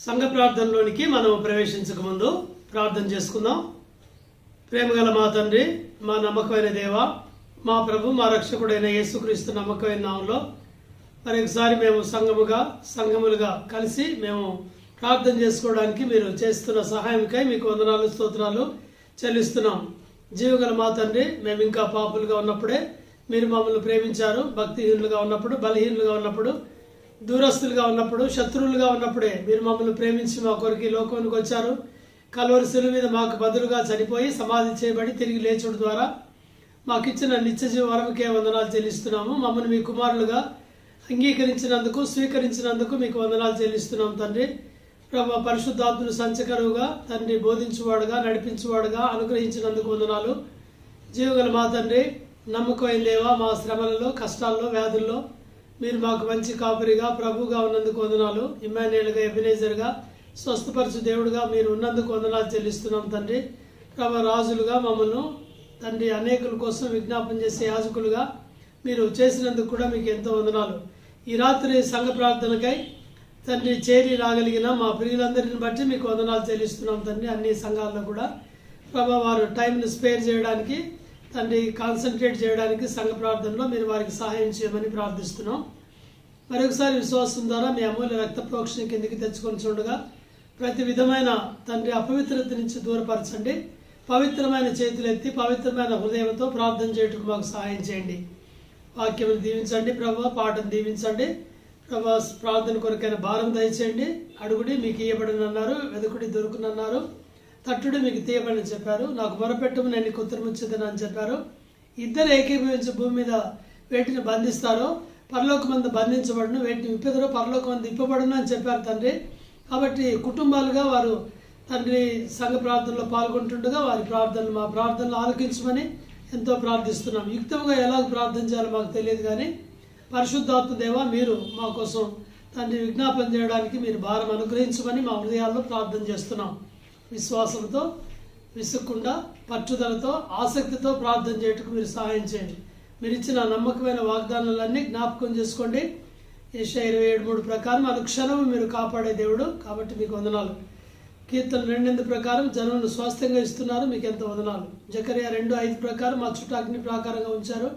సంఘ ప్రార్థనలోనికి మనం ప్రవేశించక ముందు ప్రార్థన చేసుకుందాం. ప్రేమగల మా తండ్రి, మా నమ్మకమైన దేవ, మా ప్రభు, మా రక్షకుడైన యేసుక్రీస్తు నమ్మకమైన నామంలో మరొకసారి మేము సంఘములుగా కలిసి మేము ప్రార్థన చేసుకోవడానికి మీరు చేస్తున్న సహాయంకై మీకు వందనాలు, స్తోత్రాలు చెల్లిస్తున్నాం. జీవగల మా తండ్రి, మేము ఇంకా పాపులుగా ఉన్నప్పుడే మీరు మమ్మల్ని ప్రేమించారు. భక్తిహీనులుగా ఉన్నప్పుడు, బలహీనులుగా ఉన్నప్పుడు, దూరస్తులుగా ఉన్నప్పుడు, శత్రువులుగా ఉన్నప్పుడే మీరు మమ్మల్ని ప్రేమించి మా కొరకు లోకానికి వచ్చారు. కల్వరి శిలువ మీద మాకు బదులుగా చనిపోయి సమాధి చేయబడి తిరిగి లేచుడు ద్వారా మాకిచ్చిన నిత్యజీవ వరముకే వందనాలు చెల్లిస్తున్నాము. మమ్మల్ని మీ కుమారులుగా అంగీకరించినందుకు, స్వీకరించినందుకు మీకు వందనాలు చెల్లిస్తున్నాం తండ్రి. ప్రభు, పరిశుద్ధాత్మను సంచకరువుగా తండ్రి, బోధించువాడుగా, నడిపించువాడుగా అనుగ్రహించినందుకు వందనాలు. జీవగల మా తండ్రి, నమ్మకమైన దేవా, మా శ్రమలలో, కష్టాల్లో, వ్యాధుల్లో మీరు మాకు మంచి కాపురిగా, ప్రభువుగా ఉన్నందుకు వందనాలు. ఇమ్మాన్యుయేలుగా, ఎబెనేజర్గా, స్వస్థపరచు దేవుడుగా మీరు ఉన్నందుకు వందనాలు చెల్లిస్తున్నాం తండ్రి. ప్రభు, రాజులుగా మమ్మల్ని తండ్రి అనేకుల కోసం విజ్ఞాపన చేసే యాజకులుగా మీరు చేసినందుకు కూడా మీకు ఎంతో వందనాలు. ఈ రాత్రి సంఘ ప్రార్థనకై తండ్రి చేరి రాగలిగిన మా ప్రియులందరిని బట్టి మీకు వందనాలు చెల్లిస్తున్నాం తండ్రి. అన్ని సంఘాల్లో కూడా ప్రభు, వారు టైంని స్పేర్ చేయడానికి తండ్రి, కాన్సన్ట్రేట్ చేయడానికి సంఘ ప్రార్థనలో మీరు వారికి సహాయం చేయమని ప్రార్థిస్తున్నాం. మరొకసారి విశ్వాసం ద్వారా మీ అమూల్య రక్త ప్రోక్షణ కిందికి తెచ్చుకొని చూడగా ప్రతి విధమైన తండ్రి అపవిత్రత నుంచి దూరపరచండి. పవిత్రమైన చేతులెత్తి పవిత్రమైన హృదయంతో ప్రార్థన చేయటకు మాకు సహాయం చేయండి. వాక్యం దీవించండి ప్రభు, పాటను దీవించండి ప్రభు. ప్రార్థన కొరకైన భారం దయచేయండి. అడుగుడి మీకు ఇయ్యబడినన్నారు, వెదుకుడి దొరుకునన్నారు, తట్టుడు మీకు తీయబడిని చెప్పారు. నాకు మొరపెట్టము, నేను నీకు ఉత్తరమిచ్చేదని అని చెప్పారు. ఇద్దరు ఏకీభవించి భూమి మీద వేటిని బంధిస్తారో పరలోకమందు బంధించబడును, వేటిని విప్పెదరో పరలోకమందు ఇప్పబడును అని చెప్పారు తండ్రి. కాబట్టి కుటుంబాలుగా వారు తండ్రి సంఘ ప్రార్థనలో పాల్గొంటుండగా వారి ప్రార్థనలు మా ప్రార్థనలు ఆలకించమని ఎంతో ప్రార్థిస్తున్నాం. యుక్తంగా ఎలా ప్రార్థన చేయాలో మాకు తెలియదు, కానీ పరిశుద్ధాత్మ దేవ మీరు మా కోసం తండ్రి విజ్ఞాపన చేయడానికి మీరు భారం అనుగ్రహించమని మా హృదయాల్లో ప్రార్థన చేస్తున్నాం. విశ్వాసంతో, విసుక్కుండా, పట్టుదలతో, ఆసక్తితో ప్రార్థన చేయటకు మీరు సహాయం చేయండి. మీరు ఇచ్చిన నమ్మకమైన వాగ్దానాలన్నీ జ్ఞాపకం చేసుకోండి. యెషయా 27:3 ప్రకారం అనుక్షణం మీరు కాపాడే దేవుడు కాబట్టి మీకు వందనాలు. కీర్తన 2:8 ప్రకారం జనులను స్వాస్థ్యంగా ఇస్తున్నారు, మీకు ఎంతో వందనాలు. జకర్యా 2:5 ప్రకారం మా చుట్టూ అగ్ని ప్రాకారంగా ఉంచారు,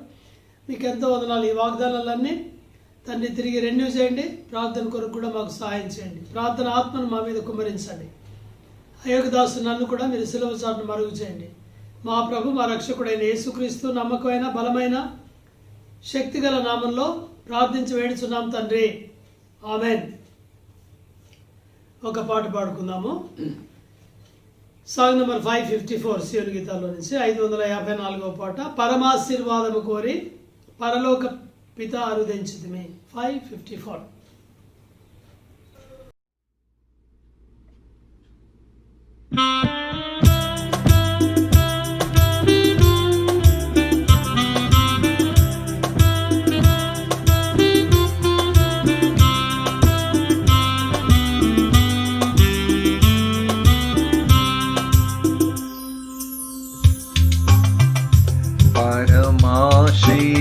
మీకు ఎంతో వందనాలు. ఈ వాగ్దానాలన్నీ తండ్రి తిరిగి రెన్యూ చేయండి. ప్రార్థన కొరకు కూడా మాకు సహాయం చేయండి. ప్రార్థన ఆత్మను మా మీద కుమ్మరించండి. అయోగదాసు నన్ను కూడా మీరు సిలువ చాటును మరుగు చేయండి. మా ప్రభు, మా రక్షకుడైన యేసుక్రీస్తు నమ్మకమైన, బలమైన, శక్తిగల నామంలో ప్రార్థించి వేడుచున్నాం తండ్రి, ఆమెన్. ఒక పాట పాడుకుందాము. సాంగ్ నెంబర్ 554 సియోను గీతాల్లో నుంచి 554వ పాట. పరమాశీర్వాదము కోరి పరలోక పిత అరుదించితిమి. 554.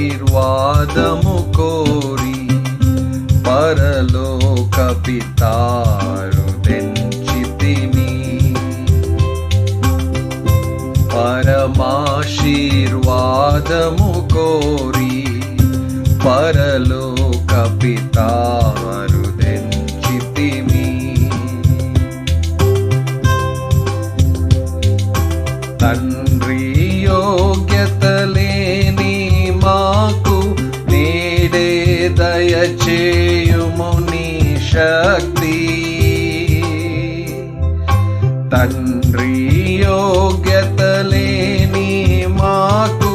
పరమాశీర్వాదము కోరి పరలోక పితారుదెంచితిమి. పరమాశీర్వాదము కోరి పరలోక పితారుదెంచితిమి. తండ్రి యోగ్యత లేని మాకు నేడే దయచేయుము నీ శక్తి. తండ్రి యోగ్యత లేని మాకు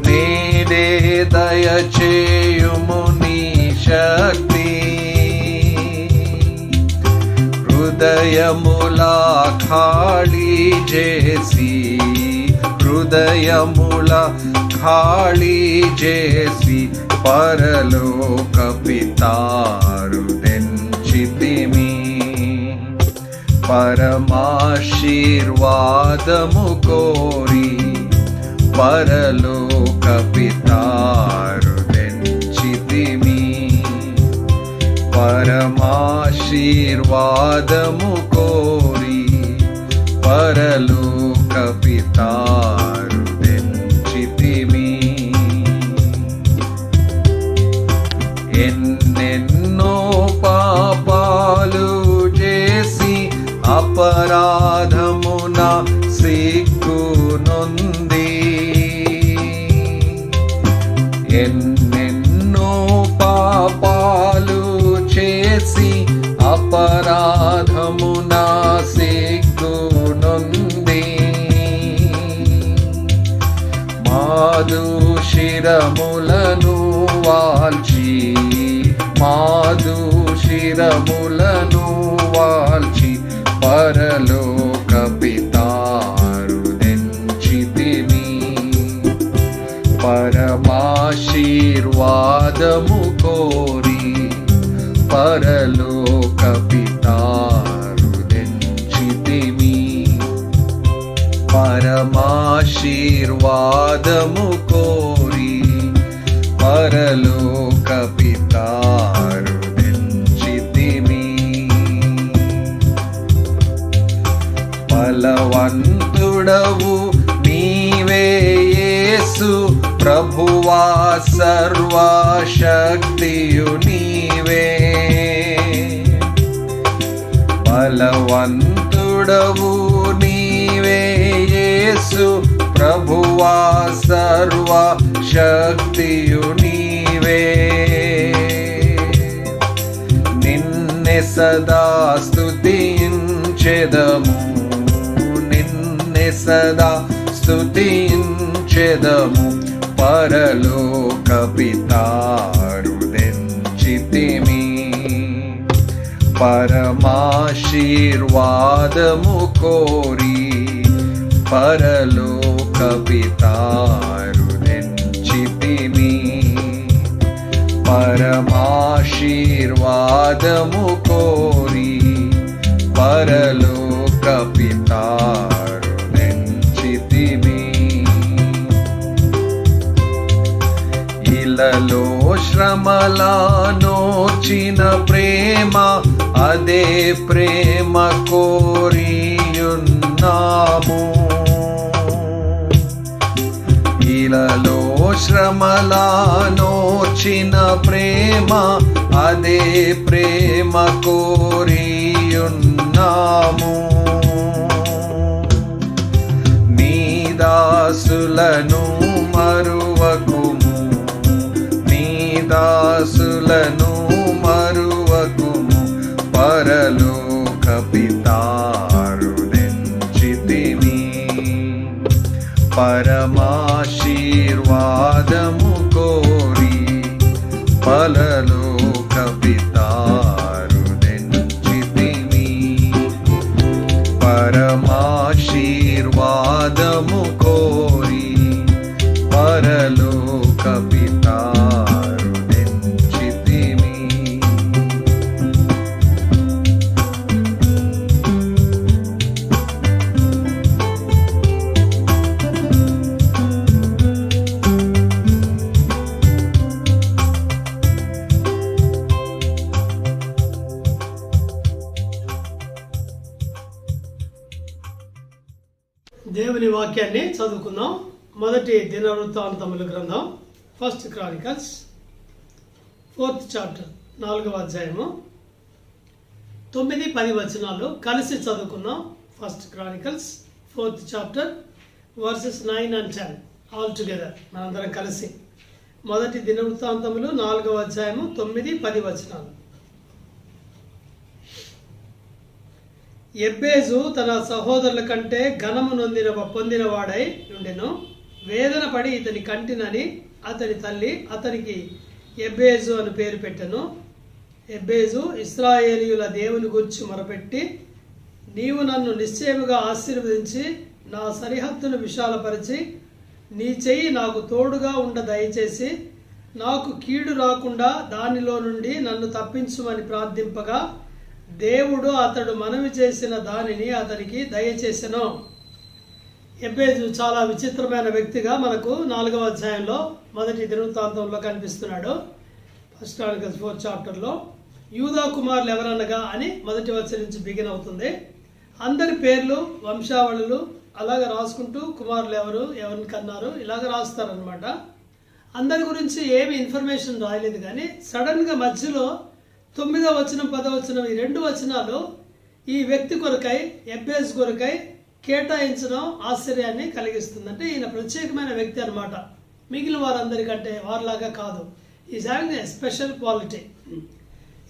నేడే దయచేయుము నీ శక్తి. హృదయముల ఖాళీ చేసి, హృదయముల ఖాళీ చేసి పరలోక పితారుదెంచితిమి. పరమాశీర్వాదము కోరి పరలోక పితారుదెంచితిమి. పరమాశీర్వాదము ఆశీర్వాదము కోరి పరలోక పితారుదెంచితిమి. ఎన్నెన్నో పాపాలు చేసి అపరాధమున సిగ్గునొంది, ఎన్నెన్నో పాపాలు చేసి అపరాధమున సిగ్గునొంది, మాదు శిరములను వాల్చి, మాదు శిరములను వాల్చి పరలోక పితారుదెంచితిమి. పరమాశీర్వాదము కోరి పరలోక పితారుదెంచితిమి. పరమాశీర్వాదము కోరి పరలోక పితారుదెంచితిమి. బలవంతుడవు నీవే యేసు ప్రభువా, సర్వశక్తియు నీవే. బలవంతుడవు నీవే యేసు ప్రభువా, సర్వశక్తియు నీవే. నిన్నే సదా స్తుతించెదము, నిన్నే సదా స్తుతించెదము. పరలోక పితారుదెంచితిమి. పరమాశీర్వాదము కోరి పరలోక పితారుదెంచితిమి. పరమాశీర్వాదము కోరి పరలోక పితారుదెంచితిమి. ఇలలో శ్రమలానోచిన ప్రేమ, అదే ప్రేమ కోరియున్నాము. ఇలలో శ్రమలానోచిన ప్రేమ, అదే ప్రేమ కోరియున్నాము. నీ దాసులను మరువకుము, నీ దాసులను మరువకుము. పరలోక పితారుదెంచితిమి. పరమాశీర్వాదము కోరి పరలోక పితారుదెంచితిమి. పరమాశీర్వాదము కోరి పరలోక పితారుదెంచితిమి. దేవుని వాక్యాన్ని చదువుకుందాం. మొదటి దినవృత్తాంతముల గ్రంథం, ఫస్ట్ క్రానికల్స్ 4th చాప్టర్, 4వ అధ్యాయము 9-10 వచనాలు కలిసి చదువుకుందాం. First Chronicles 4th chapter versus 9 and 10 all together, మనందరం కలిసి. మొదటి దినవృత్తాంతములు 4వ అధ్యాయము 9-10 వచనాలు. ఎబ్బేజు తన సహోదరుల కంటే ఘనము పొందినవాడై ఉండెను. వేదన పడి ఇతని కంటినని అతని తల్లి అతనికి ఎబ్బేజు అని పేరు పెట్టెను. ఎబ్బేజు ఇశ్రాయేలీయుల దేవుని గూర్చి మొరపెట్టి, నీవు నన్ను నిశ్చయముగా ఆశీర్వదించి నా సరిహద్దును విశాలపరిచి నీ చెయ్యి నాకు తోడుగా ఉండ దయచేసి నాకు కీడు రాకుండా దానిలో నుండి నన్ను తప్పించుమని ప్రార్థింపగా దేవుడు అతడు మనవి చేసిన దానిని అతనికి దయచేసెను. ఎబ్బేజు చాలా విచిత్రమైన వ్యక్తిగా మనకు 4వ అధ్యాయంలో మొదటి దినవృత్తాంతంలో కనిపిస్తున్నాడు. ఫస్ట్ క్రానికల్స్ 4th చాప్టర్లో యూదా కుమారులు ఎవరనగా అని మొదటి వచనం నుంచి బిగిన్ అవుతుంది. అందరి పేర్లు వంశావళులు అలాగ రాసుకుంటూ కుమారులు ఎవరిని కన్నారు ఇలాగ రాస్తారనమాట. అందరి గురించి ఏమి ఇన్ఫర్మేషన్ రాయలేదు, కానీ సడన్గా మధ్యలో 9వ వచనం 10వ వచనం ఈ 2 వచనాలు ఈ వ్యక్తి కొరకై ఎబ్బేజ్ కొరకై కేటాయించడం ఆశ్చర్యాన్ని కలిగిస్తుంది. అంటే ఈయన ప్రత్యేకమైన వ్యక్తి అనమాట, మిగిలిన వారందరికంటే వారిలాగా కాదు. Is having a special quality.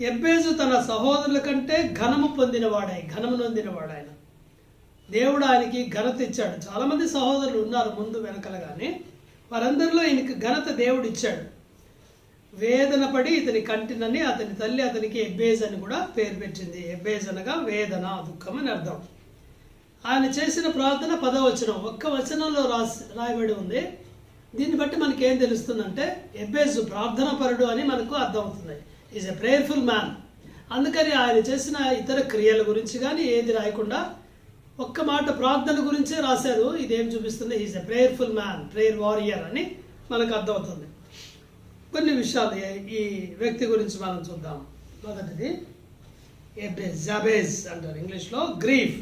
ఎబ్బేజు తన సహోదరుల కంటే ఘనము నొందినవాడు. ఆయన దేవుడు ఆయనకి ఘనత ఇచ్చాడు. చాలామంది సహోదరులు ఉన్నారు ముందు వెనకల, కానీ వారందరిలో ఈయనకి ఘనత దేవుడు ఇచ్చాడు. వేదన పడి ఇతని కంటినని అతని తల్లి అతనికి ఎబ్బేజ్ అని కూడా పేరు పెట్టింది. ఎబ్బేజ్ అనగా వేదన, దుఃఖం అని అర్థం. ఆయన చేసిన ప్రార్థన 10వ వచనం, ఒక్క వచనంలో రాయబడి ఉంది. దీన్ని బట్టి మనకి ఏం తెలుస్తుందంటే ఎబ్బేజు ప్రార్థన పరుడు అని మనకు అర్థమవుతుంది. Is a prayerful man. అందుకని ఆయన చేసిన ఇతర క్రియల గురించి కానీ ఏది రాయకుండా ఒక్క మాట ప్రార్థన గురించే రాశారు. ఇదేం చూపిస్తుంది? Is a prayerful man, prayer warrior అని మనకు అర్థమవుతుంది. కొన్ని విషయాలు ఈ వ్యక్తి గురించి మనం చూద్దాం. మొదటిది ఎబ్బేజ్, జాబేజ్ అంటారు ఇంగ్లీష్లో. గ్రీఫ్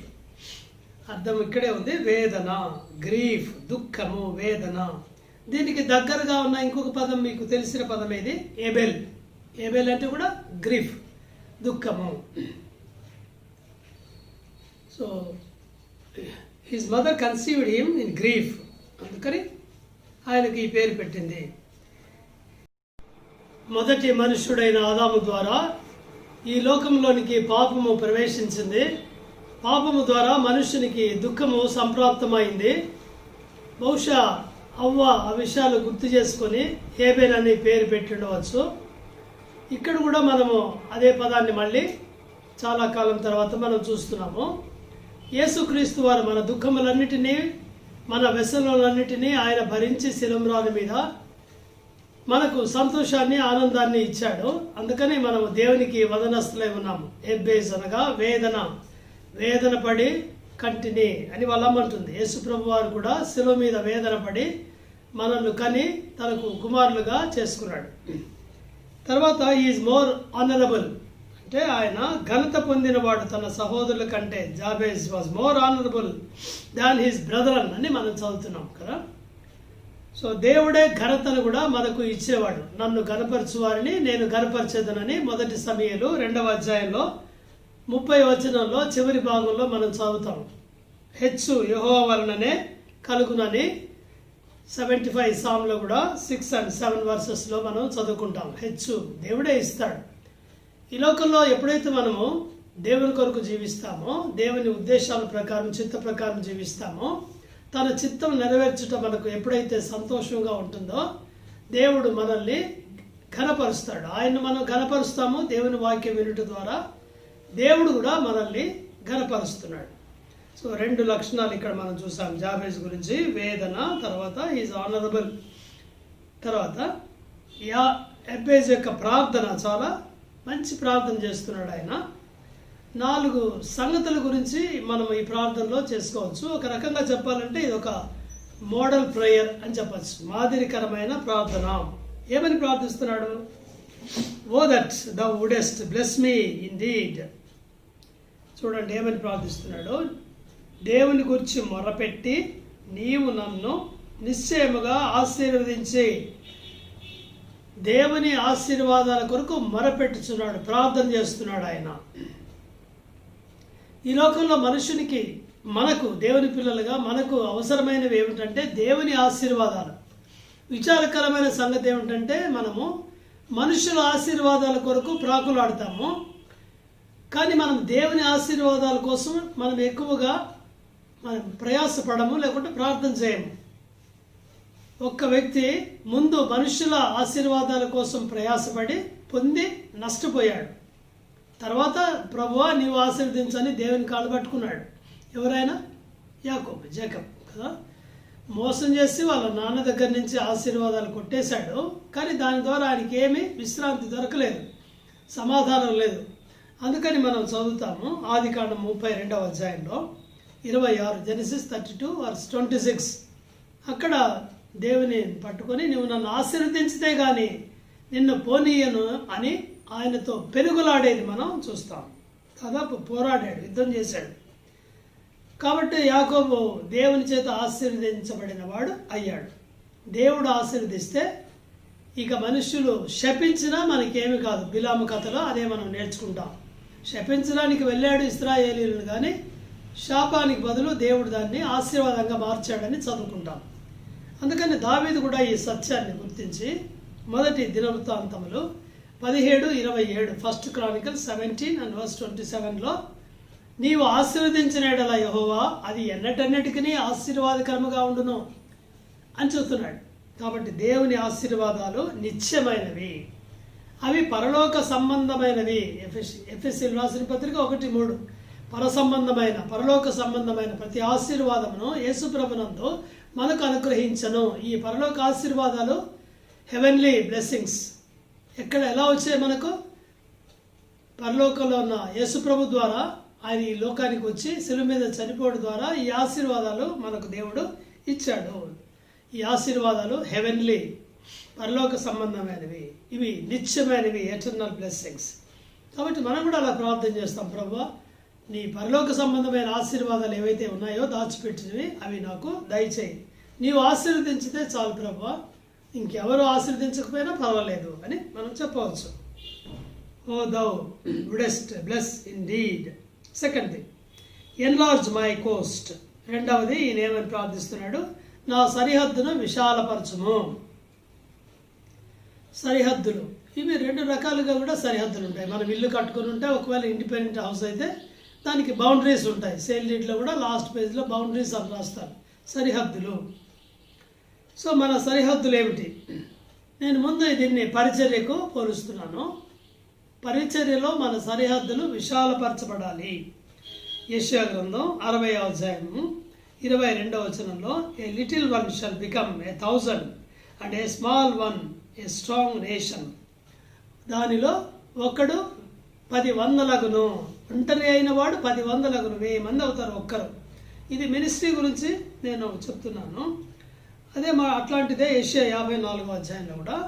అర్థం ఇక్కడే ఉంది, వేదన, గ్రీఫ్, దుఃఖము, వేదన. దీనికి దగ్గరగా ఉన్న ఇంకొక పదం మీకు తెలిసిన పదం ఏది? ఏబెల్. ఏబెల్ అంటే కూడా గ్రీఫ్, దుఃఖము. So his mother conceived him in grief, అందుకని ఆయనకి ఈ పేరు పెట్టింది. మొదటి మనుష్యుడైన ఆదాము ద్వారా ఈ లోకంలోనికి పాపము ప్రవేశించింది. పాపము ద్వారా మనుష్యునికి దుఃఖము సంప్రాప్తమైంది. బహుశా అవ్వ ఆ విషయాలు గుర్తు చేసుకొని ఏబేల్ అని పేరు పెట్టిండవచ్చు. ఇక్కడ కూడా మనము అదే పదాన్ని మళ్ళీ చాలా కాలం తర్వాత మనం చూస్తున్నాము. యేసుక్రీస్తు వారు మన దుఃఖములన్నిటినీ, మన వ్యసనాలన్నిటినీ ఆయన భరించి శిలువ మీద మనకు సంతోషాన్ని, ఆనందాన్ని ఇచ్చాడు. అందుకని మనము దేవునికి వదనస్తులై ఉన్నాము. ఎబ్బేజ్ అనగా వేదన పడి కంటిని అని వాళ్ళమ్మంటుంది. యేసు ప్రభు వారు కూడా శిలువ మీద వేదన పడి మనల్ని కని తనకు కుమారులుగా చేసుకున్నాడు. తర్వాత ఈజ్ మోర్ ఆనరబుల్, అంటే ఆయన ఘనత పొందినవాడు తన సహోదరుల కంటే. Jabez was more honourable than his brother అని మనం చదువుతున్నాం కదా. సో దేవుడే ఘనతను కూడా మనకు ఇచ్చేవాడు. నన్ను ఘనపరచు వారిని నేను ఘనపరచేదనని మొదటి సమూయేలు 2వ అధ్యాయంలో 30వ వచనంలో చివరి భాగంలో మనం చదువుతాం. హెచ్చు యెహోవా వలననే కలుగునని 75 సామ్లో కూడా 6 and 7 వర్సెస్లో మనం చదువుకుంటాం. హెచ్చు దేవుడే ఇస్తాడు. ఈ లోకంలో ఎప్పుడైతే మనము దేవుని కొరకు జీవిస్తామో, దేవుని ఉద్దేశాల ప్రకారం, చిత్త ప్రకారం జీవిస్తామో, తన చిత్తం నెరవేర్చుట మనకు ఎప్పుడైతే సంతోషంగా ఉంటుందో దేవుడు మనల్ని ఘనపరుస్తాడు. ఆయన్ని మనం ఘనపరుస్తాము దేవుని వాక్యం వినుట ద్వారా. దేవుడు కూడా మనల్ని ఘనపరుస్తున్నాడు. సో 2 లక్షణాలు ఇక్కడ మనం చూసాం జాబేజ్ గురించి. వేదన, తర్వాత ఈజ్ ఆనరబుల్. తర్వాత ఎబ్బేజ్ యొక్క ప్రార్థన, చాలా మంచి ప్రార్థన చేస్తున్నాడు ఆయన. 4 సంగతుల గురించి మనం ఈ ప్రార్థనలో చేసుకోవచ్చు. ఒక రకంగా చెప్పాలంటే ఇది ఒక మోడల్ ప్రేయర్ అని చెప్పచ్చు, మాదిరికరమైన ప్రార్థన. ఏమని ప్రార్థిస్తున్నాడు? O that thou wouldest bless me indeed. చూడండి ఏమని ప్రార్థిస్తున్నాడు. దేవుని గురించి మొరపెట్టి నీవు నన్ను నిశ్చయముగా ఆశీర్వదించి. దేవుని ఆశీర్వాదాల కొరకు మొరపెట్టుచున్నాడు, ప్రార్థన చేస్తున్నాడు ఆయన. ఈ లోకంలో మనుషునికి, మనకు, దేవుని పిల్లలుగా మనకు అవసరమైనవి ఏమిటంటే దేవుని ఆశీర్వాదాలు. విచారకరమైన సంగతి ఏమిటంటే మనము మనుషుల ఆశీర్వాదాల కొరకు ప్రాకులాడతాము, కానీ మనం దేవుని ఆశీర్వాదాల కోసం మనం ఎక్కువగా మనం ప్రయాసపడము, లేకుంటే ప్రార్థన చేయము. ఒక్క వ్యక్తి ముందు మనుషుల ఆశీర్వాదాల కోసం ప్రయాసపడి పొంది నష్టపోయాడు. తర్వాత ప్రభువా నీవు ఆశీర్వదించని దేవుని కాళ్ళు పట్టుకున్నాడు. ఎవరైనా? యాకోబు, జేకబ్ కదా. మోసం చేసి వాళ్ళ నాన్న దగ్గర నుంచి ఆశీర్వాదాలు కొట్టేశాడు, కానీ దాని ద్వారా ఆయనకి ఏమీ విశ్రాంతి దొరకలేదు, సమాధానం లేదు. అందుకని మనం చదువుతాము ఆదికాండం 32వ అధ్యాయంలో 26, జెనసిస్ 32:26. అక్కడ దేవుని పట్టుకొని నువ్వు నన్ను ఆశీర్వదించితే గాని నిన్ను పోనీయను అని ఆయనతో పెనుగులాడేది మనం చూస్తాం. దాదాపు పోరాడాడు, యుద్ధం చేశాడు. కాబట్టి యాకోబు దేవుని చేత ఆశీర్వదించబడిన వాడు అయ్యాడు. దేవుడు ఆశీర్వదిస్తే ఇక మనుష్యులు శపించినా మనకేమి కాదు. బిలాము కథలో అదే మనం నేర్చుకుంటాం. శపించడానికి వెళ్ళాడు ఇశ్రాయేలీయులను, కానీ శాపానికి బదులు దేవుడు దాన్ని ఆశీర్వాదంగా మార్చాడని చదువుకుంటాం. అందుకని దావీదు కూడా ఈ సత్యాన్ని గుర్తించి మొదటి దినవృత్తాంతములు 17:27 ఫస్ట్ క్రానికల్ 17:27లో నీవు ఆశీర్వదించిన ఎడల యెహోవా అది ఎన్నటన్నిటికీ ఆశీర్వాదకరముగా ఉండును అని చెప్తున్నాడు. కాబట్టి దేవుని ఆశీర్వాదాలు నిత్యమైనవి, అవి పరలోక సంబంధమైనవి. ఎఫెసీయులకు రాసిన పత్రిక 1:3 పరలోక సంబంధమైన ప్రతి ఆశీర్వాదమును యేసు ప్రభునందు మనకు అనుగ్రహించను. ఈ పరలోక ఆశీర్వాదాలు హెవెన్లీ బ్లెస్సింగ్స్ ఎలా వచ్చాయి మనకు? పరలోకంలో ఉన్న యేసు ప్రభు ద్వారా ఆయన ఈ లోకానికి వచ్చి శిలువ మీద చనిపోవడం ద్వారా ఈ ఆశీర్వాదాలు మనకు దేవుడు ఇచ్చాడు. ఈ ఆశీర్వాదాలు హెవెన్లీ, పరలోక సంబంధమైనవి, ఇవి నిత్యమైనవి, ఎటర్నల్ బ్లెస్సింగ్స్. కాబట్టి మనం కూడా అలా ప్రార్థన చేస్తాం, ప్రభువా నీ పరలోక సంబంధమైన ఆశీర్వాదాలు ఏవైతే ఉన్నాయో దాచిపెట్టినవి అవి నాకు దయచేయి. నీవు ఆశీర్వదించితే చాలు ప్రభువా, ఇంకెవరు ఆశీర్వదించకపోయినా పర్వాలేదు అని మనం చెప్పవచ్చు. O thou wouldest bless indeed. Second thing, enlarge my coast. రెండవది ఈయన ఏమని ప్రార్థిస్తున్నాడు? నా సరిహద్దును విశాలపరచుము. సరిహద్దులు ఇవి రెండు రకాలుగా కూడా సరిహద్దులు ఉంటాయి. మనం ఇల్లు కట్టుకుని ఉంటే, ఒకవేళ ఇండిపెండెంట్ హౌస్ అయితే దానికి బౌండరీస్ ఉంటాయి. సేల్ డీడ్లో కూడా లాస్ట్ పేజ్లో బౌండరీస్ అని రాస్తారు, సరిహద్దులు. సో మన సరిహద్దులు ఏమిటి? నేను ముందు దీన్ని పరిచర్యకు పోలుస్తున్నాను. పరిచర్యలో మన సరిహద్దులు విశాలపరచబడాలి. యెషయా గ్రంథం 60:22 a little one shall become 1,000 and a small one a strong nation. దానిలో ఒకడు 10 వందలగును, ఒంటరి అయిన వాడు 10 వందలగును, 1000 మంది అవుతారు ఒక్కరు. ఇది మినిస్ట్రీ గురించి నేను చెప్తున్నాను. అదే అట్లాంటిదే యెషయా 54 కూడా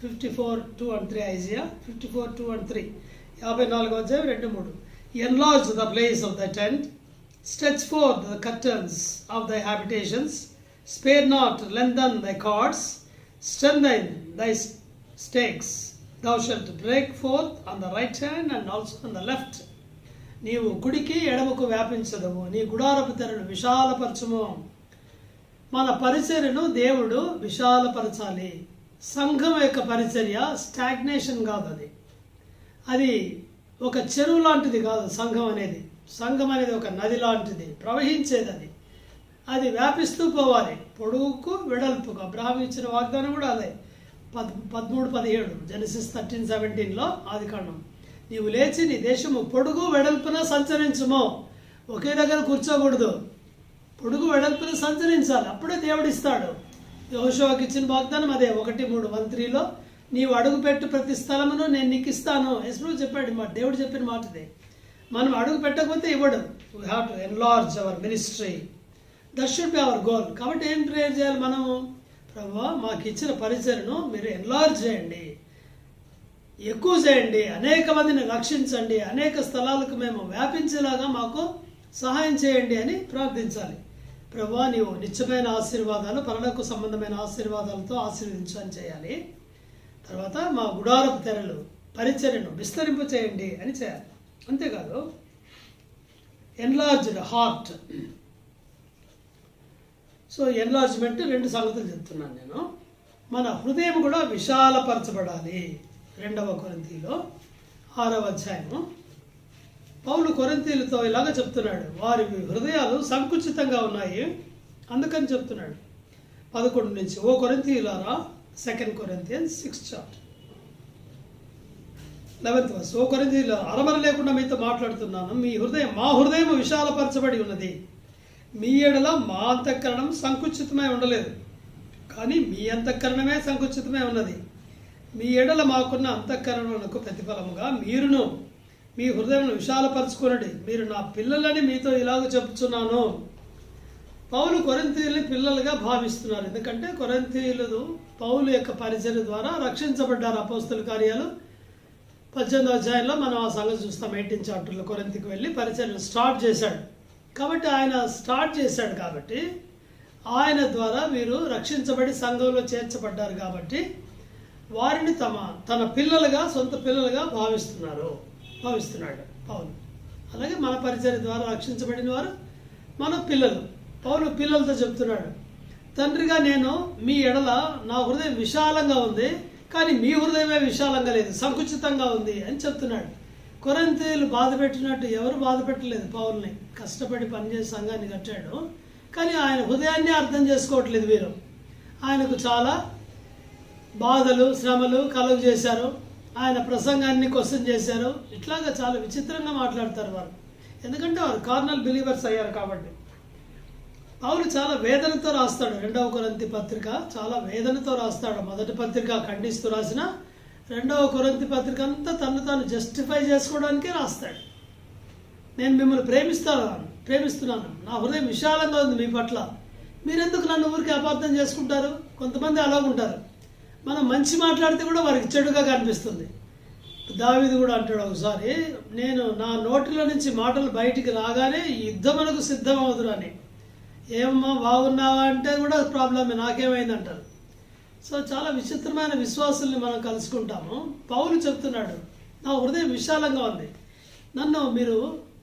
54:2-3 Isaiah 54:2-3 54:2-3 Enlarge the place of thy tent, stretch forth the curtains of thy habitations, spare not, lengthen thy cords, strengthen thy stakes. Thou shalt break forth on the right hand and also on the left. నీవు కుడికి ఎడమకు వ్యాపించదవు, నీ గుడారపు తెరను విశాలపరచుము. మన పరిచర్యను దేవుడు విశాలపరచాలి. సంఘం యొక్క పరిచర్య stagnation కాదు, అది ఒక చెరువు లాంటిది కాదు. సంఘం అనేది ఒక నది లాంటిది, ప్రవహించేది. అది వ్యాపిస్తూ పోవాలి, పొడుగుకు వెడల్పుకు. అబ్రహాం ఇచ్చిన వాగ్దానం కూడా అదే. 13:17 జెనసిస్ 13:17 ఆదికాండం. నీవు లేచి నీ దేశము పొడుగు వెడల్పున సంచరించుము. ఒకే దగ్గర కూర్చోకూడదు, పొడుగు వెడల్పున సంచరించాలి, అప్పుడే దేవుడు ఇస్తాడు. యెహోషువకి ఇచ్చిన వాగ్దానం అదే. 1:3 నీవు అడుగుపెట్టు ప్రతి స్థలమును నేను నీకు ఇస్తాను. యేసు చెప్పాడు, దేవుడు చెప్పిన మాట ఇదే. మనం అడుగు పెట్టకపోతే ఇవ్వడు. We have to enlarge hour ministry, that should be our goal. కాబట్టి ఏం ప్రేయర్ చేయాలి మనము? ప్రభువా మాకు ఇచ్చిన పరిచయను మీరు ఎన్లార్జ్ చేయండి, ఎక్కువ చేయండి, అనేక మందిని రక్షించండి, అనేక స్థలాలకు మేము వ్యాపించేలాగా మాకు సహాయం చేయండి అని ప్రార్థించాలి. ప్రభువా నీవు నిత్యమైన ఆశీర్వాదాలు, పరలోక సంబంధమైన ఆశీర్వాదాలతో ఆశీర్వదించు అని చేయాలి. తర్వాత మా గుడారపు తెరలు, పరిచర్యను విస్తరింప చేయండి అని చేయాలి. అంతేకాదు ఎన్లార్జ్డ్ హార్ట్. సో ఎన్లార్జ్మెంట్ 2 సంగతులు చెప్తున్నాను నేను. మన హృదయం కూడా విశాలపరచబడాలి. 2 కొరింథీలో 6వ అధ్యాయము పౌలు కొరింథీలతో ఇలాగ చెప్తున్నాడు, వారి హృదయాలు సంకుచితంగా ఉన్నాయి అందుకని చెప్తున్నాడు. 11 నుంచి, ఓ కొరింథీయులారా, 2 Corinthians 6:11 ఓ కొరింథీయుల అరమర లేకుండా మీతో మాట్లాడుతున్నాను. మా హృదయం విశాలపరచబడి ఉన్నది. మీ ఎడల మా అంతఃకరణం సంకుచితమై ఉండలేదు, కానీ మీ అంతఃకరణమే సంకుచితమై ఉన్నది. మీ ఎడల మాకున్న అంతఃకరణకు ప్రతిఫలముగా మీరును మీ హృదయం విశాలపరచుకునండి. మీరు నా పిల్లలని మీతో ఇలాగ చెప్పుచున్నాను. పౌలు కొరింథీయుల్ని పిల్లలుగా భావిస్తున్నారు. ఎందుకంటే కొరింథీయులు పౌలు యొక్క పరిచర్య ద్వారా రక్షించబడ్డారు. అపోస్తల కార్యాలు 18వ అధ్యాయంలో మనం ఆ సంగతి చూస్తాం. 18 చాప్టర్లో కొరింథీకి వెళ్ళి పరిచయం స్టార్ట్ చేశాడు. కాబట్టి ఆయన స్టార్ట్ చేశాడు కాబట్టి ఆయన ద్వారా వీరు రక్షించబడి సంఘంలో చేర్చబడ్డారు కాబట్టి వారిని తన పిల్లలుగా, సొంత పిల్లలుగా భావిస్తున్నాడు పౌలు. అలాగే మన పరిచర్య ద్వారా రక్షించబడిన వారు మన పిల్లలు. పౌలు పిల్లలతో చెప్తున్నాడు, తండ్రిగా నేను మీ ఎడల నా హృదయం విశాలంగా ఉంది, కానీ మీ హృదయమే విశాలంగా లేదు, సంకుచితంగా ఉంది అని చెప్తున్నాడు. కొరింథీయులు బాధ పెట్టినట్టు ఎవరు బాధ పెట్టలేదు పౌల్ని. కష్టపడి పనిచేసి సంఘాన్ని కట్టాడు, కానీ ఆయన హృదయాన్ని అర్థం చేసుకోవట్లేదు వీరు. ఆయనకు చాలా బాధలు, శ్రమలు కలుగు చేశారు. ఆయన ప్రసంగాన్ని క్వశ్చన్ చేశారు. ఇట్లాగా చాలా విచిత్రంగా మాట్లాడతారు వారు, ఎందుకంటే వారు కార్నల్ బిలీవర్స్ అయ్యారు కాబట్టి. పౌలు చాలా వేదనతో రాస్తాడు. 2వ కొరింథీ పత్రిక చాలా వేదనతో రాస్తాడు. మొదటి పత్రిక ఖండిస్తూ రాసిన 2వ కొరింథీ పత్రిక అంతా తను తాను జస్టిఫై చేసుకోవడానికే రాస్తాడు. నేను మిమ్మల్ని ప్రేమిస్తున్నాను, నా హృదయం విశాలంగా ఉంది మీ పట్ల, మీరెందుకు నన్ను ఊరికి అపార్థం చేసుకుంటారు? కొంతమంది అలాగుంటారు. మనం మంచి మాట్లాడితే కూడా వారికి చెడుగా కనిపిస్తుంది. దావీదు కూడా అంటాడు ఒకసారి, నేను నా నోటిలో నుంచి మాటలు బయటికి రాగానే యుద్ధమునకు సిద్ధమవుదురు అని. ఏమమ్మా బాగున్నావా అంటే కూడా ప్రాబ్లమే, నాకేమైంది అంటారు. సో చాలా విచిత్రమైన విశ్వాసుల్ని మనం కలుసుకుంటాము. పౌలు చెప్తున్నాడు, నా హృదయం విశాలంగా ఉంది, నన్ను మీరు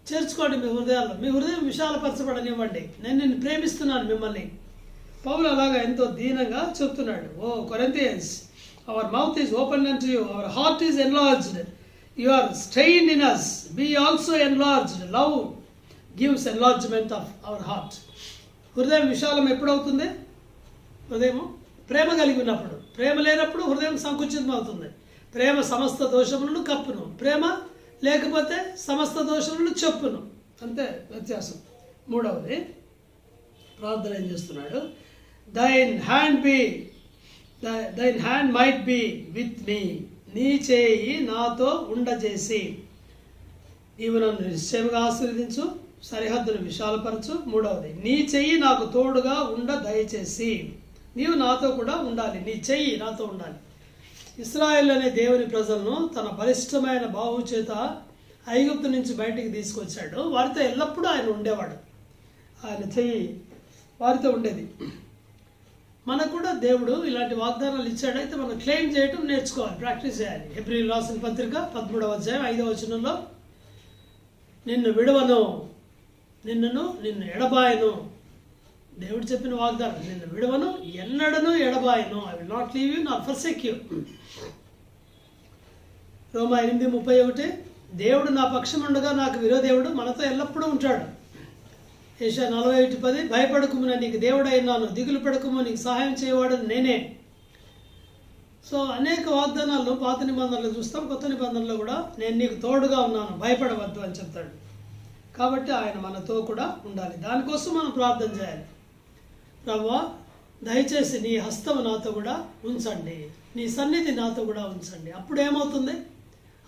చేర్చుకోండి మీ హృదయాల్లో, మీ హృదయం విశాలపరచబడనివ్వండి, నేను నిన్ను ప్రేమిస్తున్నాను మిమ్మల్ని. పౌలు అలాగా ఎంతో దీనంగా చెప్తున్నాడు. O Corinthians, our mouth is open unto you, our heart is enlarged, you are strained in us, be also enlarged, love gives enlargement of our heart. హృదయం విశాలం ఎప్పుడవుతుంది? హృదయం ప్రేమ కలిగి ఉన్నప్పుడు. ప్రేమ లేనప్పుడు హృదయం సంకుచితం అవుతుంది. ప్రేమ సమస్త దోషములను కప్పును, ప్రేమ లేకపోతే సమస్త దోషములను చెప్పును. అంతే వ్యత్యాసం. 3వది ప్రార్థన ఏం చేస్తున్నాడు? Thine hand might be with me, నీ చేయి నాతో ఉండజేసి నీవు నన్ను నిశ్చయముగా ఆశీర్వదించు, సరిహద్దును విశాలపరచు. 3వది, నీ చెయ్యి నాకు తోడుగా ఉండ దయచేసి, నీవు నాతో కూడా ఉండాలి, నీ చెయ్యి నాతో ఉండాలి. ఇశ్రాయేలు అనే దేవుని ప్రజలను తన బలిష్టమైన బాహు చేత ఐగుప్తు నుంచి బయటికి తీసుకొచ్చాడు. వారితో ఎల్లప్పుడూ ఆయన ఉండేవాడు, ఆయన చెయ్యి వారితో ఉండేది. మనకు కూడా దేవుడు ఇలాంటి వాగ్దానాలు ఇచ్చాడు. అయితే మనం క్లెయిమ్ చేయటం నేర్చుకోవాలి, ప్రాక్టీస్ చేయాలి. హెబ్రీయులకు రాసిన పత్రిక 13వ అధ్యాయం 5వ వచనంలో, నిన్ను విడవను, నిన్ను ఎడబాయను. దేవుడు చెప్పిన వాగ్దానం, నిన్ను విడవను, ఎన్నడను ఎడబాయను. I will not leave you not forsake you. రోమా 8:31, దేవుడు నా పక్షం ఉండగా నాకు విరోధేవుడు మనతో ఎల్లప్పుడూ ఉంటాడు. యెషయా 41:10, భయపడకుము, నీకు దేవుడై ఉన్నాను, దిగులు పడకుము, నీకు సహాయం చేయవాడు నేనే. సో అనేక వాగ్దానాలను పాత నిబంధనలు చూస్తాం, కొత్త నిబంధనలో కూడా నేను నీకు తోడుగా ఉన్నాను, భయపడవద్దు అని చెప్తాడు. కాబట్టి ఆయన మనతో కూడా ఉండాలి. దానికోసం మనం ప్రార్థన చేయాలి. ప్రభువా, దయచేసి నీ హస్తము నాతో కూడా ఉంచండి, నీ సన్నిధి నాతో కూడా ఉంచండి. అప్పుడు ఏమవుతుంది?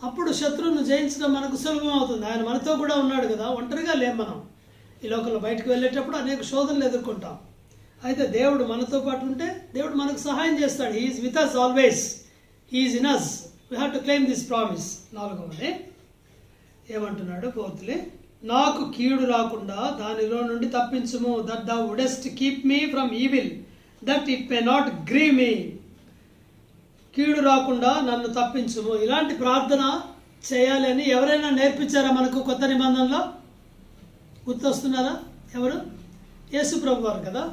అప్పుడు శత్రువును జయించడం మనకు సులభం అవుతుంది. ఆయన మనతో కూడా ఉన్నాడు కదా, ఒంటరిగా లేం మనం. ఈ లోకంలో బయటకు వెళ్ళేటప్పుడు అనేక శోధనలు ఎదుర్కొంటాం. అయితే దేవుడు మనతో పాటు ఉంటే దేవుడు మనకు సహాయం చేస్తాడు. He is with us always, he is in us. We have to claim this promise. 4వది ఏమంటున్నాడు? 4th, నాకు కీడు రాకుండా దానిలో నుండి తప్పించుము, that thou wouldest keep me from evil, that it may not grieve me. కీడు రాకుండా నన్ను తప్పించుము. ఇలాంటి ప్రార్థన చేయాలి అని ఎవరైనా నేర్పించారా మనకు కొత్త నిబంధనలో? గుర్తొస్తున్నారా? ఎవరు? యేసుప్రభు వారు కదా.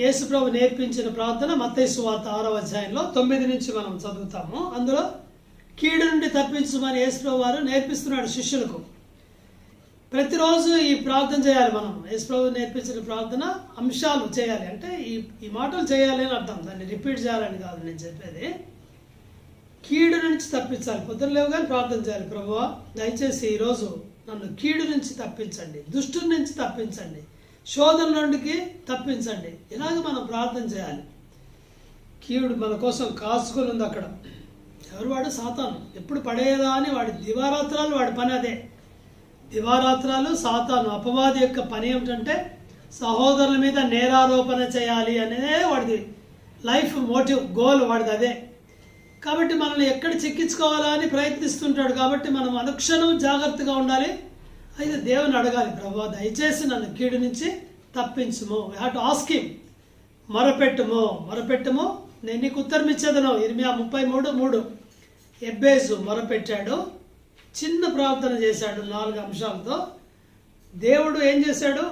యేసుప్రభు నేర్పించిన ప్రార్థన మత్తయి సువార్త 6వ అధ్యాయంలో 9 నుంచి మనం చదువుతాము. అందులో కీడు నుండి తప్పించమని యేసుప్రభు వారు నేర్పిస్తున్నాడు శిష్యులకు. ప్రతిరోజు ఈ ప్రార్థన చేయాలి మనం. యేసుప్రభు నేర్పించిన ప్రార్థన అంశాలు చేయాలి అంటే ఈ మాటలు చేయాలి అని అర్థం, దాన్ని రిపీట్ చేయాలని కాదు నేను చెప్పేది. కీడు నుంచి తప్పించాలి. పొద్దున లేవుగానే ప్రార్థన చేయాలి. ప్రభువా, దయచేసి ఈరోజు నన్ను కీడు నుంచి తప్పించండి, దుష్టుడి నుంచి తప్పించండి, శోధన నుండికి తప్పించండి. ఇలాగ మనం ప్రార్థన చేయాలి. కీడు మన కోసం కాసుకొని ఉంది అక్కడ. ఎవరు? వాడు సాతాను. ఎప్పుడు పడేదా అని వాడి దివారాత్రాలు వాడి పని అదే. దివారాత్రాలు సాతాను, అపవాది యొక్క పని ఏమిటంటే సహోదరుల మీద నేరారోపణ చేయాలి అనేదే వాడిది లైఫ్ మోటివ్, గోల్ వాడిది అదే. కాబట్టి మనల్ని ఎక్కడ చెక్కించుకోవాలా అని ప్రయత్నిస్తుంటాడు. కాబట్టి మనం అనుక్షణం జాగ్రత్తగా ఉండాలి. అయితే దేవుని అడగాలి, ప్రభువా దయచేసి నన్ను కీడు నుంచి తప్పించుము. We have to ask him. మొరపెట్టుము నేను నీకు ఉత్తరం ఇచ్చేదను. ఇర్మియా 33:3. ఎబ్బేజు మొరపెట్టాడు, చిన్న ప్రార్థన చేశాడు 4 అంశాలతో. దేవుడు ఏం చేశాడు?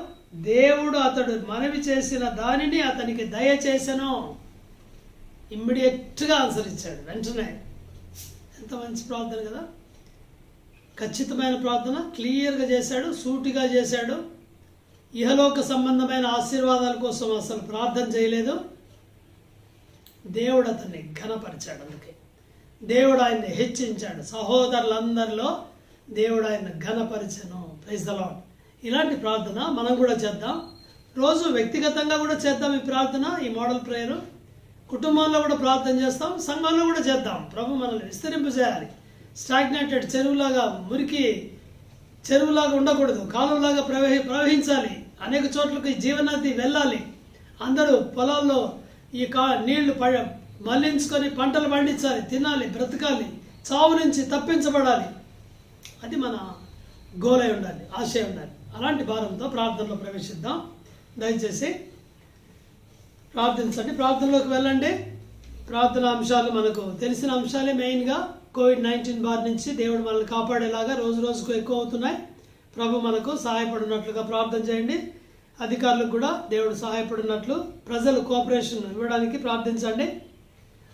దేవుడు అతడు మనవి చేసిన దానిని అతనికి దయచేసెను. ఇమ్మీడియట్గా ఆన్సర్ ఇచ్చాడు వెంటనే. ఎంత మంచి ప్రార్థన కదా! ఖచ్చితమైన ప్రార్థన, క్లియర్గా చేశాడు, సూటిగా చేశాడు. ఇహలోక సంబంధమైన ఆశీర్వాదాల కోసం అసలు ప్రార్థన చేయలేదు. దేవుడు అతన్ని ఘనపరిచాడు. అందుకే దేవుడు ఆయన్ని హెచ్చించాడు. సహోదరులందరిలో దేవుడు ఆయన్ని ఘనపరిచెను. Praise the lord. ఇలాంటి ప్రార్థన మనం కూడా చేద్దాం. రోజు వ్యక్తిగతంగా కూడా చేద్దాం ఈ ప్రార్థన, ఈ మోడల్ ప్రేయర్. కుటుంబంలో కూడా ప్రార్థన చేస్తాం, సంఘంలో కూడా చేద్దాం. ప్రభు మనల్ని విస్తరింపు చేయాలి. స్టాగ్నేటెడ్ చెరువులాగా, మురికి చెరువులాగా ఉండకూడదు, కాలువలాగా ప్రవహించాలి. అనేక చోట్లకి జీవనది వెళ్ళాలి. అందరూ పొలాల్లో ఈ నీళ్లు మళ్లించుకొని పంటలు పండించాలి, తినాలి, బ్రతకాలి, చావు నుంచి తప్పించబడాలి. అది మన గోల్ అయి ఉండాలి, ఆశయం ఉండాలి. అలాంటి భారంతో ప్రార్థనలో ప్రవేశిద్దాం. దయచేసి ప్రార్థించండి, ప్రార్థనలోకి వెళ్ళండి. ప్రార్థన అంశాలు మనకు తెలిసిన అంశాలే. మెయిన్గా COVID-19 బారి నుంచి దేవుడు మనల్ని కాపాడేలాగా రోజు రోజుకు ఎక్కువ అవుతున్నాయి. ప్రభు మనకు సహాయపడినట్లుగా ప్రార్థన చేయండి. అధికారులకు కూడా దేవుడు సహాయపడినట్లు, ప్రజలు కోఆపరేషన్ ఇవ్వడానికి ప్రార్థించండి.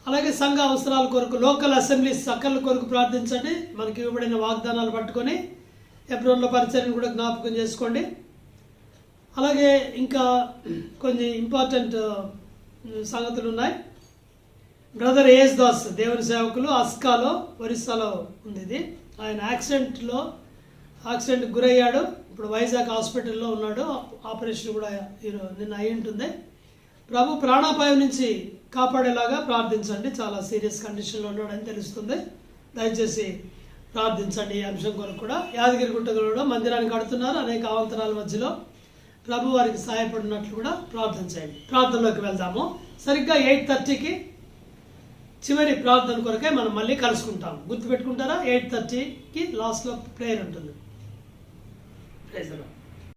అలాగే సంఘ అవసరాల కొరకు, లోకల్ అసెంబ్లీస్ సకల కొరకు ప్రార్థించండి. మనకి ఇవ్వబడిన వాగ్దానాలు పట్టుకొని ఎబ్రోన్లో పరిచర్యను కూడా జ్ఞాపకం చేసుకోండి. అలాగే ఇంకా కొన్ని ఇంపార్టెంట్ సంగతులు ఉన్నాయి. బ్రదర్ ఏజ్ దాస్, దేవుని సేవకులు, అస్కాలో, ఒరిస్సాలో ఉంది ఇది. ఆయన యాక్సిడెంట్కి గురయ్యాడు. ఇప్పుడు వైజాగ్ హాస్పిటల్లో ఉన్నాడు. ఆపరేషన్ కూడా నిన్న అయి ఉంటుంది. ప్రభు ప్రాణాపాయం నుంచి కాపాడేలాగా ప్రార్థించండి. చాలా సీరియస్ కండిషన్లో ఉన్నాడని తెలుస్తుంది. దయచేసి ప్రార్థించండి ఈ అంశం కొరకు కూడా. యాదగిరిగుట్టలో కూడా మందిరాన్ని కడుతున్నారు. అనేక అవాంతరాల మధ్యలో ప్రభు వారికి సహాయపడినట్లు కూడా ప్రార్థన చేయండి. ప్రార్థనలోకి వెళ్దాము. సరిగ్గా 8:30కి చివరి ప్రార్థన కొరకే మనం మళ్ళీ కలుసుకుంటాం. గుర్తుపెట్టుకుంటారా? 8:30కి లాస్ట్లో ప్రేయర్ ఉంటుంది. Praise the lord.